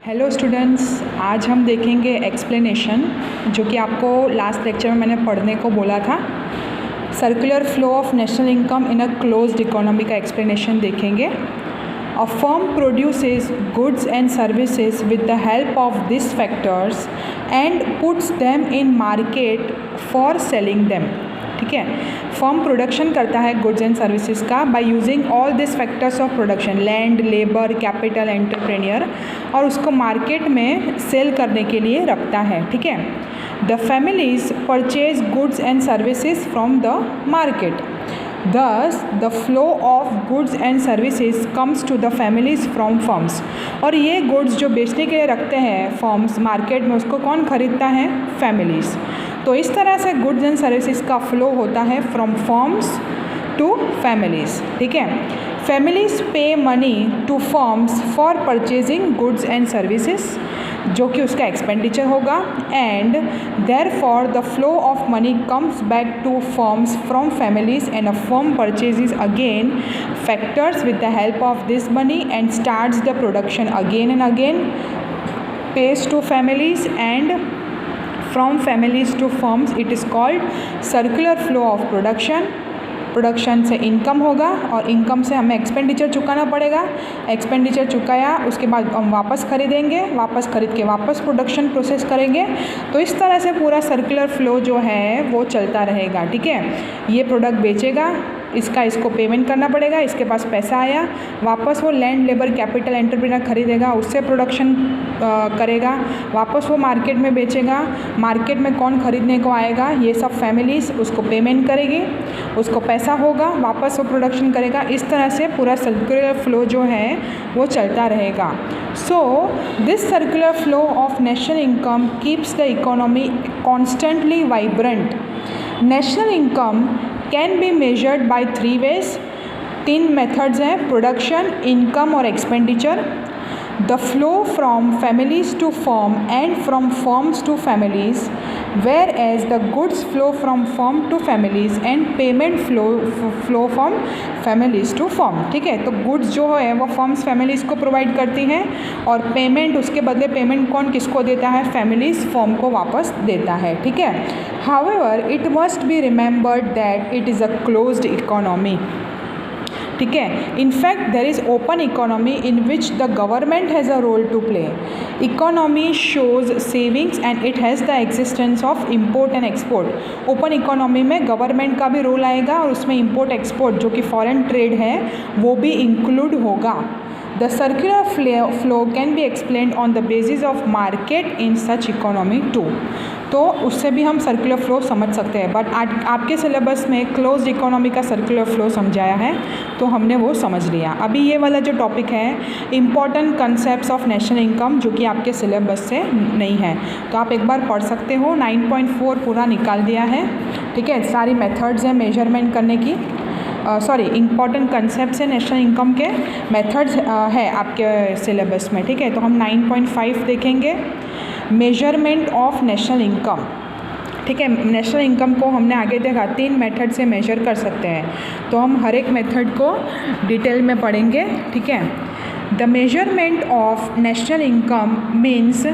Hello students, आज हम देखेंगे एक्सप्लेनेशन जो कि आपको लास्ट लेक्चर में मैंने पढ़ने को बोला था। Circular flow of national income in a closed economy का एक्सप्लेनेशन देखेंगे। A firm produces goods and services with the help of this factors and puts them in market for selling them. ठीक है, फर्म प्रोडक्शन करता है goods and services का by using all this factors of production, land, labour, capital, entrepreneur, और उसको market में cell करने के लिए रखता है। ठीक है, the families purchase goods and services from the market. Thus, the flow of goods and services comes to the families from firms। और ये गुड्स जो बेचने के लिए रखते हैं फर्म्स मार्केट में, उसको कौन खरीदता है? फैमिलीज़। तो इस तरह से गुड्स एंड सर्विसेज का फ्लो होता है फ्रॉम फर्म्स टू फैमिलीज़। ठीक है, families pay money to firms for purchasing goods and services, जो कि उसका एक्सपेंडिचर होगा, and therefore the flow of money comes back to firms from families and a firm purchases again factors with the help of this money and starts the production again and again, pays to families, and from families to firms it is called circular flow of production। Production से income होगा और income से हमें expenditure चुकाना पड़ेगा, expenditure चुकाया उसके बाद हम वापस खरीदेंगे, वापस खरीद के वापस प्रोडक्शन प्रोसेस करेंगे। तो इस तरह से पूरा सर्कुलर फ्लो जो है वो चलता रहेगा। ठीक है, ये प्रोडक्ट बेचेगा, इसको पेमेंट करना पड़ेगा, इसके पास पैसा आया, वापस वो लैंड, लेबर, कैपिटल, एंटरप्रेन्योर खरीदेगा, उससे प्रोडक्शन करेगा, वापस वो मार्केट में बेचेगा, मार्केट में कौन खरीदने को आएगा? ये सब फैमिलीज़, उसको पेमेंट करेगी, उसको पैसा होगा, वापस वो प्रोडक्शन करेगा। इस तरह से पूरा सर्कुलर फ्लो जो है वो चलता रहेगा। So this circular flow of national income keeps the economy constantly vibrant. National income can be measured by 3 ways। 3 methods हैं, प्रोडक्शन, इनकम और expenditure. The flow from families to firm and from firms to families, whereas the goods flow from firm to families and payment flow from families to firm. ठीक है, तो goods जो है वो firms families को provide करती हैं और पेमेंट, उसके बदले पेमेंट कौन किसको देता है? फैमिलीज फर्म को वापस देता है। ठीक है, however it must be remembered that it is a closed economy. ठीक है, in fact there is open economy in which the government has a role to play. Economy shows savings and it has the existence of import and export. Open economy में government का भी role आएगा और उसमें import export जो कि foreign trade है वो भी इंक्लूड होगा। The circular flow can be explained on the basis of market in such economy too. तो उससे भी हम सर्कुलर फ्लो समझ सकते हैं, बट आपके सिलेबस में क्लोज्ड इकोनॉमी का सर्कुलर फ्लो समझाया है तो हमने वो समझ लिया। अभी ये वाला जो टॉपिक है important concepts of national income, जो कि आपके सिलेबस से नहीं है, तो आप एक बार पढ़ सकते हो। 9.4 पूरा निकाल दिया है। ठीक है, सारी मेथड्स हैं मेजरमेंट करने की, इम्पॉर्टेंट कंसेप्ट्स हैं नेशनल इनकम के, मेथड्स है आपके सिलेबस में। ठीक है, तो हम 9.5 देखेंगे, मेजरमेंट ऑफ नेशनल इनकम। ठीक है, नेशनल इनकम को हमने आगे देखा 3 मेथड से मेजर कर सकते हैं, तो हम हर एक मेथड को डिटेल में पढ़ेंगे। ठीक है, the measurement of national income means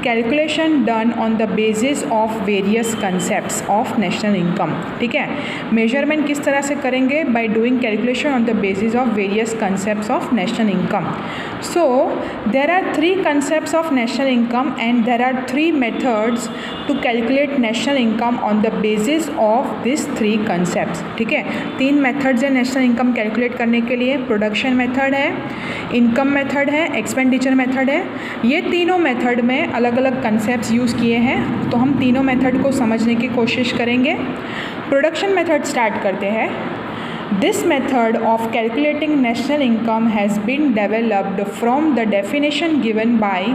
calculation done on the basis of various concepts of national income. ठीक है, मेजरमेंट किस तरह से करेंगे? By doing calculation on the basis of various concepts of national income. So there are 3 concepts of national income and there are 3 methods to calculate national income on the basis of this 3 concepts. ठीक है, 3 methods हैं national income calculate करने के लिए। Production method है, income method है, expenditure method है। ये तीनों मेथड में अलग अलग कंसेप्ट्स यूज़ किए हैं, तो हम तीनों मेथड को समझने की कोशिश करेंगे। प्रोडक्शन मेथड स्टार्ट करते हैं। This method of calculating national income has been developed from the definition given by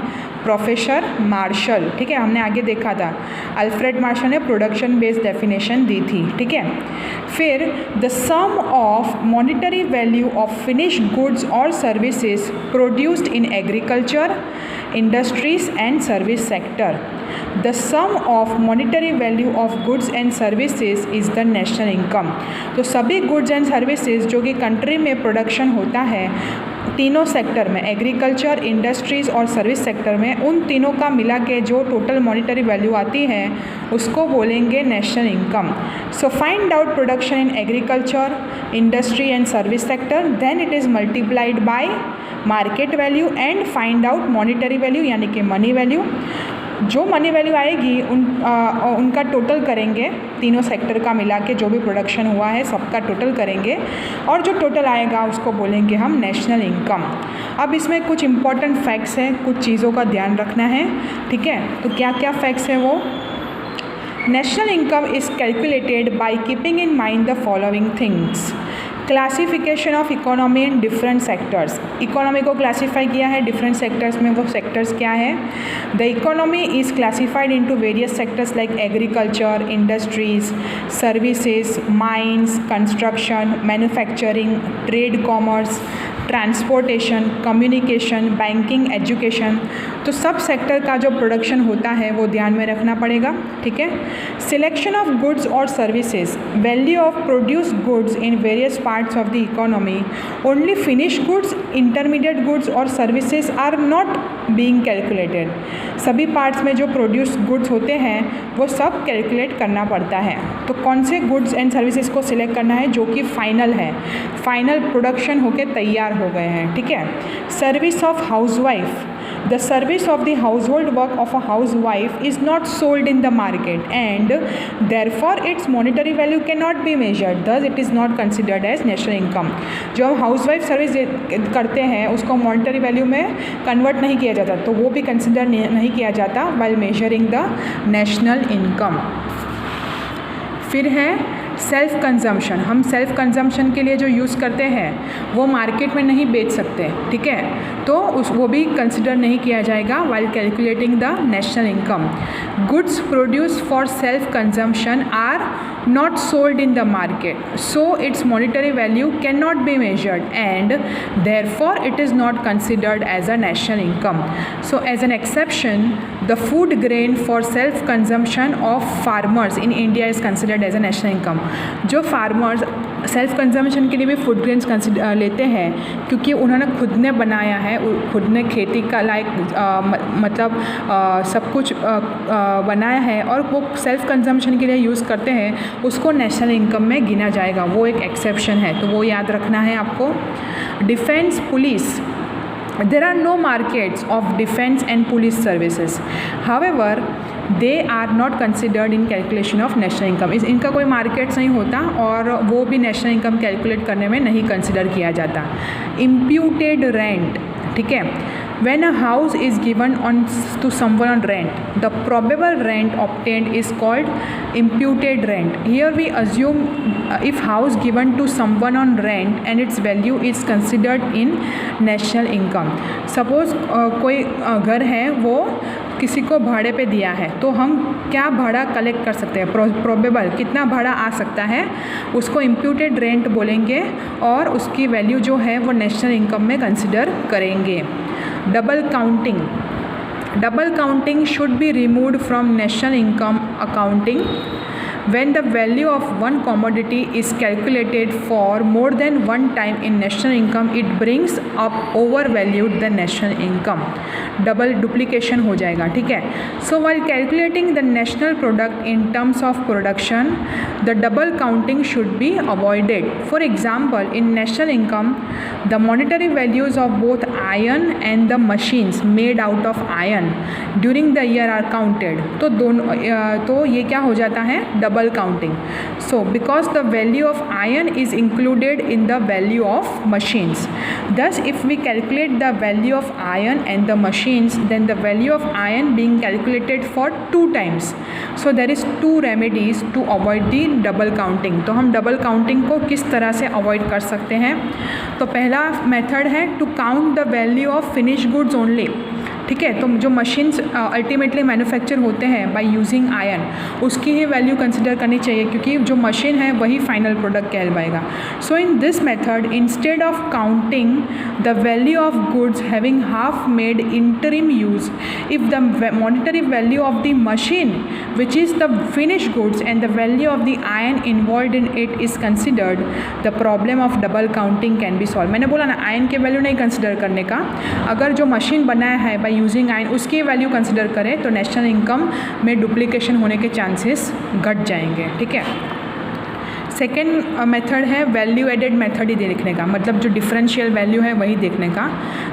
professor Marshall. ठीक है, हमने आगे देखा था अल्फ्रेड मार्शल ने प्रोडक्शन बेस्ड डेफिनेशन दी थी। ठीक है, फिर the sum of monetary value of finished goods और services produced in agriculture, industries and service sector. The sum of monetary value of goods and services is the national income. तो सभी goods and services जो कि country में production होता है तीनों sector में, एग्रीकल्चर, इंडस्ट्रीज़ और सर्विस सेक्टर में, उन तीनों का मिला के जो टोटल मॉनिटरी वैल्यू आती है उसको बोलेंगे national income. So find out production in agriculture, industry and service sector, then it is multiplied by market value and find out monetary value यानी कि मनी वैल्यू। जो मनी वैल्यू आएगी उनका total करेंगे, तीनों सेक्टर का मिला के जो भी प्रोडक्शन हुआ है सबका टोटल करेंगे और जो टोटल आएगा उसको बोलेंगे हम नेशनल इनकम। अब इसमें कुछ इंपॉर्टेंट फैक्ट्स हैं, कुछ चीज़ों का ध्यान रखना है, ठीक है। तो क्या क्या फैक्ट्स है वो? National income is calculated by keeping in mind the following things. Classification of economy in different sectors, economy को क्लासीफाई किया है डिफरेंट सेक्टर्स में, वो सेक्टर्स क्या है? The economy is classified into various sectors like agriculture, industries, services, mines, construction, manufacturing, trade, commerce, transportation, communication, banking, education. तो सब sector का जो प्रोडक्शन होता है वो ध्यान में रखना पड़ेगा, ठीक है। सिलेक्शन ऑफ गुड्स और services, value of produced goods in various parts of the economy, only finished goods, intermediate goods और services are not being calculated. सभी पार्ट्स में जो प्रोड्यूस्ड गुड्स होते हैं वो सब कैलकुलेट करना पड़ता है। तो कौन से गुड्स एंड सर्विसेज को सिलेक्ट करना है जो कि फाइनल है, फाइनल प्रोडक्शन होके तैयार हो गए हैं, ठीक है। Service of housewife, the service of the household work of a housewife is not sold in the market and therefore its monetary value cannot be measured, thus it is not considered as national income। जो हम housewife service करते हैं उसको monetary value में convert नहीं किया जाता, तो वो भी कंसिडर नहीं किया जाता while measuring the national income। फिर है सेल्फ कंजम्पशन। हम सेल्फ कंजम्पशन के लिए जो यूज़ करते हैं वो मार्केट में नहीं बेच सकते, ठीक है, तो वो भी कंसिडर नहीं किया जाएगा while calculating the national income। Goods produce for self consumption are not sold in the market, so its monetary value cannot be measured and therefore it is not considered as a national income। So as an exception, the food grain for self consumption of farmers in India is considered as a national income। जो farmers self consumption के लिए भी food grains लेते हैं क्योंकि उन्होंने खुद ने बनाया है, खुद ने खेती का लायक मतलब सब कुछ बनाया है और वो सेल्फ कंजम्पशन के लिए यूज़ करते हैं, उसको नेशनल इनकम में गिना जाएगा, वो एक एक्सेप्शन है, तो वो याद रखना है आपको। Defence, police, there are no markets of defense and police services, however they are not considered in calculation of national income। इनका कोई मार्केट्स नहीं होता और वो भी नेशनल इनकम कैलकुलेट करने में नहीं कंसिडर किया जाता। इम्प्यूटेड रेंट, ठीक है, when a house is given to someone on rent, the probable rent obtained is called imputed rent। Here we assume if house given to someone on rent and its value is considered in national income। Suppose कोई घर है वो किसी को भाड़े पे दिया है, तो हम क्या भाड़ा कलेक्ट कर सकते हैं, प्रोबेबल कितना भाड़ा आ सकता है, उसको इम्प्यूटेड रेंट बोलेंगे और उसकी वैल्यू जो है वो नेशनल इनकम में कंसिडर करेंगे। Double counting, double counting should be removed from national income accounting when the value of one commodity is calculated for more than one time in national income, it brings up overvalued the national income। Double duplication हो जाएगा, ठीक है। सो while calculating the national product in terms of production, the double counting should be avoided। For example, in national income, the monetary values of both iron and the machines made out of iron during the year are counted। तो दोनों तो ये क्या हो जाता है, double counting। So because the value of iron is included in the value of machines, thus if we calculate the value of iron and the machines, then the value of iron being calculated for 2 times। So there is 2 remedies to avoid the double counting। तो हम double counting को किस तरह से avoid कर सकते हैं? तो पहला मेथड है to count the value of finished goods only। ठीक है। तो जो मशीन्स अल्टीमेटली मैन्युफैक्चर होते हैं बाय यूजिंग आयन, उसकी ही वैल्यू कंसिडर करनी चाहिए, क्योंकि जो मशीन है वही फाइनल प्रोडक्ट कहलवाएगा। So in this method instead of counting the value of goods having half made interim use, if the monetary value of the machine which is the finish goods and the value of the iron involve in it is considered, the problem of double counting can be solve. मैंने बोला ना, ion के value नहीं consider करने का, अगर जो machine बनाया है बाय यूजिंग आयन उसकी वैल्यू कंसिडर करें तो नेशनल इनकम में डुप्लीकेशन होने के चांसेस घट जाएंगे। ठीक है। सेकेंड मेथड है वैल्यू एडेड मेथड ही देखने का, मतलब जो डिफरेंशियल वैल्यू है वही देखने का।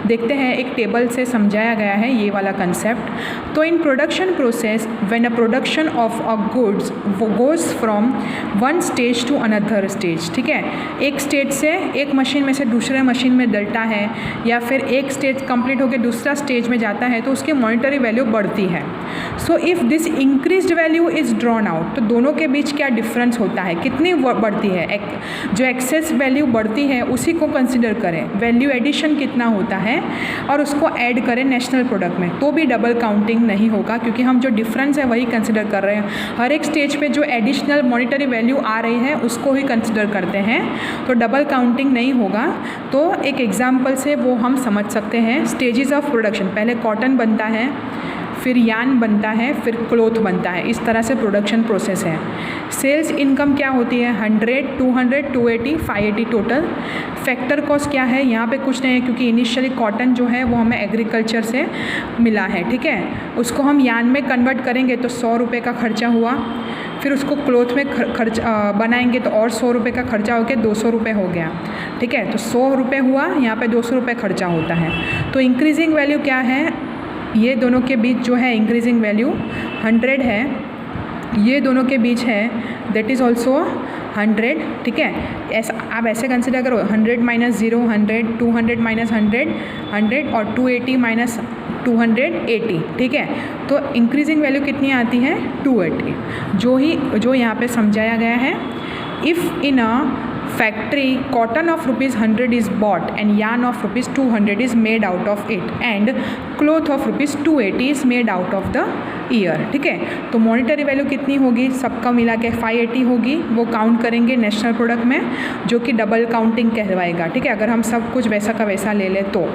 देखते हैं, एक टेबल से समझाया गया है ये वाला कंसेप्ट। तो in production process when a production of a goods goes from one stage to another stage, ठीक है, एक स्टेज से एक मशीन में से दूसरे मशीन में डलता है, या फिर एक स्टेज कंप्लीट होकर दूसरा स्टेज में जाता है तो उसकी मॉनिटरी वैल्यू बढ़ती है। So if this increased value is drawn out, तो दोनों के बीच क्या डिफरेंस होता है, कितनी बढ़ती है, जो एक्सेस वैल्यू बढ़ती है उसी को कंसिडर करें, वैल्यू एडिशन कितना होता है और उसको ऐड करें नेशनल प्रोडक्ट में, तो भी डबल काउंटिंग नहीं होगा, क्योंकि हम जो डिफरेंस है वही कंसिडर कर रहे हैं। हर एक स्टेज पे जो एडिशनल मॉनिटरी वैल्यू आ रही है उसको ही कंसिडर करते हैं, तो डबल काउंटिंग नहीं होगा। तो एक एग्जाम्पल से वो हम समझ सकते हैं। स्टेजेस ऑफ प्रोडक्शन, पहले कॉटन बनता है, फिर यान बनता है, फिर क्लोथ बनता है, इस तरह से प्रोडक्शन प्रोसेस है। सेल्स इनकम क्या होती है, 100, 200, 280, 580 टोटल। फैक्टर कॉस्ट क्या है, यहाँ पे कुछ नहीं है, क्योंकि इनिशियली कॉटन जो है वो हमें एग्रीकल्चर से मिला है, ठीक है। उसको हम यान में कन्वर्ट करेंगे तो 100 रुपये का खर्चा हुआ, फिर उसको क्लोथ में बनाएंगे तो और 100 रुपये का खर्चा हो गया, 200 रुपये हो गया, ठीक है। तो 100 रुपये हुआ, यहाँ पे 200 रुपये खर्चा होता है। तो इंक्रीजिंग वैल्यू क्या है, ये दोनों के बीच जो है इंक्रीजिंग वैल्यू 100 है, ये दोनों के बीच है दैट इज़ ऑल्सो 100, ठीक है। ऐसा आप ऐसे कंसिडर करो, 100 माइनस 0 100, 200 माइनस 100 100 और 280 माइनस 280, ठीक है। तो इंक्रीजिंग वैल्यू कितनी आती है, 280, जो यहाँ पे समझाया गया है। If in a factory cotton of ₹100 is bought and yarn of ₹200 is made out of it and cloth of ₹280 is made out of the year, ठीक है। तो मॉनिटरी वैल्यू कितनी होगी, सबका मिला के 580 होगी, वो काउंट करेंगे नेशनल प्रोडक्ट में, जो कि डबल काउंटिंग कहलवाएगा, ठीक है, अगर हम सब कुछ वैसा का वैसा ले लें तो।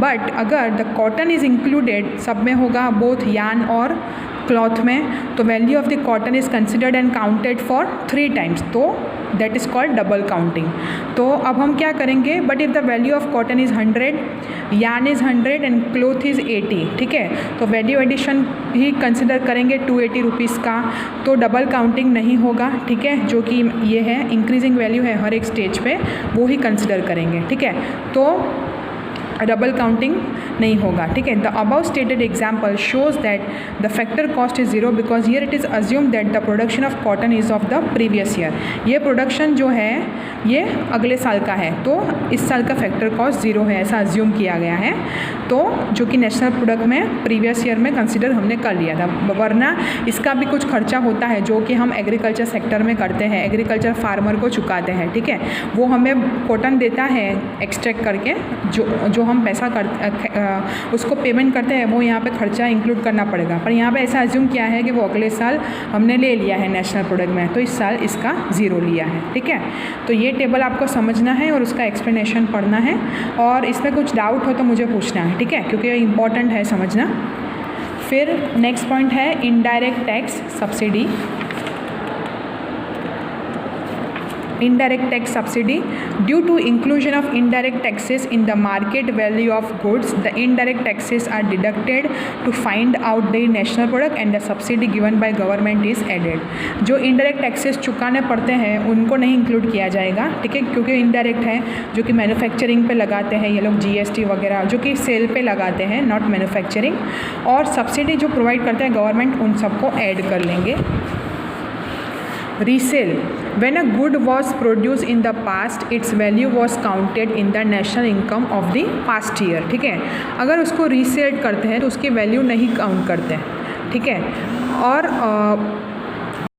बट अगर द कॉटन इज़ इंक्लूडेड, सब में होगा, बोथ यान और क्लॉथ में, तो value of the cotton is considered and counted for 3 times, तो that is called double counting. तो अब हम क्या करेंगे, but if the value of cotton is 100, yarn is 100 and cloth is 80, ठीक है, तो वैल्यू एडिशन ही कंसिडर करेंगे 280 रुपीज़ का, तो डबल काउंटिंग नहीं होगा, ठीक है। जो कि ये है इंक्रीजिंग वैल्यू है हर एक स्टेज पे, वो ही कंसिडर करेंगे, ठीक है। तो डबल काउंटिंग नहीं होगा, ठीक है। The above stated example shows that the factor cost is 0 because here it is assume that the production of cotton is of the previous year. ये प्रोडक्शन जो है ये अगले साल का है, तो इस साल का फैक्टर कॉस्ट 0 है, ऐसा अज्यूम किया गया है, तो जो कि नेशनल प्रोडक्ट में प्रीवियस ईयर में कंसिडर हमने कर लिया था। वरना इसका भी कुछ खर्चा होता है जो कि हम एग्रीकल्चर सेक्टर में करते हैं, एग्रीकल्चर फार्मर को चुकाते हैं, ठीक है। वो हमें कॉटन देता है एक्सट्रैक्ट करके, जो हम पैसा उसको पेमेंट करते हैं, वो यहाँ पे खर्चा इंक्लूड करना पड़ेगा। पर यहाँ पे ऐसा अज्यूम किया है कि वो अगले साल हमने ले लिया है नेशनल प्रोडक्ट में, तो इस साल इसका 0 लिया है, ठीक है। तो ये टेबल आपको समझना है और उसका एक्सप्लेनेशन पढ़ना है, और इसमें कुछ डाउट हो तो मुझे पूछना है, ठीक है, क्योंकि ये इंपॉर्टेंट है समझना। फिर नेक्स्ट पॉइंट है indirect tax subsidy. Indirect tax subsidy. Due to inclusion of indirect taxes in the market value of goods, the indirect taxes are deducted to find out the national product and the subsidy given by government is added. जो indirect taxes चुकाने पड़ते हैं उनको नहीं include किया जाएगा, ठीक है, क्योंकि इनडायरेक्ट है, जो कि मैन्युफैक्चरिंग पे लगाते हैं ये लोग, GST वगैरह जो कि सेल पे लगाते हैं, नॉट मैन्युफैक्चरिंग, और सब्सिडी जो प्रोवाइड करते हैं गवर्नमेंट, उन सबको ऐड कर लेंगे। Resale. When a good was produced in the past, its value was counted in the national income of the past year, ठीक है। अगर उसको रीसेल करते हैं तो उसकी वैल्यू नहीं काउंट करते हैं, ठीक है। और